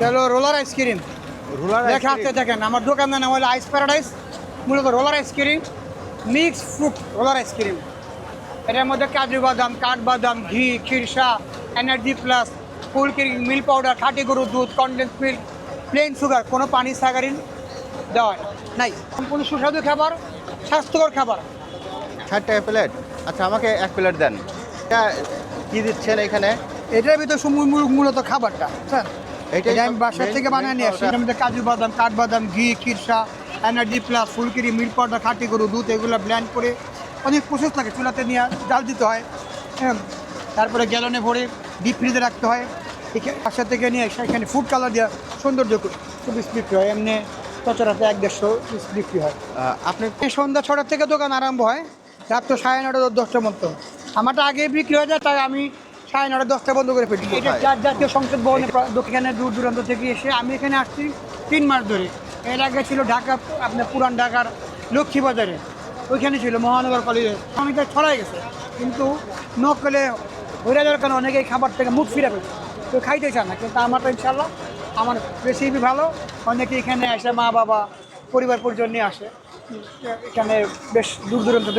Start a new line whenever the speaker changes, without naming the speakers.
হলো roller ice cream.
Roller
লেখা আছে দেখেন, আমার দোকানের নাম হলো আইস প্যারাডাইস। মূলত roller ice cream, mix fruit roller ice cream. এটার মধ্যে কাজু বাদাম, কাঠবাদাম, ঘি, খিরসা, energy plus, full cream, milk powder, খাঁটি গরুর দুধ, কনডেন্স মিল্ক, প্লেন সুগার, কোনো পানি সাগারিন দেওয়া নাই। সম্পূর্ণ সুস্বাদু খাবার, স্বাস্থ্যকর খাবার।
60 টাকা প্লেট। আচ্ছা, আমাকে 1 প্লেট দেন। এটা কি দিচ্ছেন এখানে?
এটার ভিতরে মূলত খাবারটা, স্যার।
এইটাই
এটা আমি বাসার থেকে বানিয়ে নিয়ে আসি। এটার মধ্যে কাজু বাদাম, কাঠবাদাম, ঘি, খিরসা, energy plus, full cream, milk powder, খাঁটি গরু দুধ, এগুলো ব্লেন্ড করে অনেক প্রসেস থাকে। চুলাতে নিয়ে জাল দিতে হয়, হ্যাঁ। তারপরে গ্যালনে ভরে ডিপ ফ্রিজে রাখতে হয়। বাসা থেকে নিয়ে এখানে ফুড কালার দেওয়া সৌন্দর্য পিস বিক্রি হয়। এমনি সচরাচর 1-150 পিস বিক্রি হয়।
আপনি
সন্ধ্যা 6টা থেকে দোকান আরম্ভ হয়, রাত্র 9:30 10টার মতো। আমারটা আগে বিক্রি হয়ে যায়, তাই আমি 9:30 10টা বন্ধ করে ফেলি। এটা জাতীয় সংসদ ভবনে এখানে দূর দূরান্ত থেকে এসে আমি এখানে আসছি 3 মাস ধরে। এর আগে ছিল ঢাকা, আপনার পুরান ঢাকার লক্ষ্মীবাজারে, ওইখানে ছিল মহানগর কলেজে। অনেকটা ছড়াই গেছে, কিন্তু নকলে হইরা যাওয়ার কারণে অনেকেই খাবার থেকে মুখ ফিরে ফেলছে, তো খাইতে চান না। কিন্তু আমারটা ইনশাল্লাহ আমার রেসিপি ভালো। অনেকে এখানে আসে, মা বাবা পরিবার পরিজন নিয়ে আসে। এখানে বেশ দূর দূরান্ত থেকে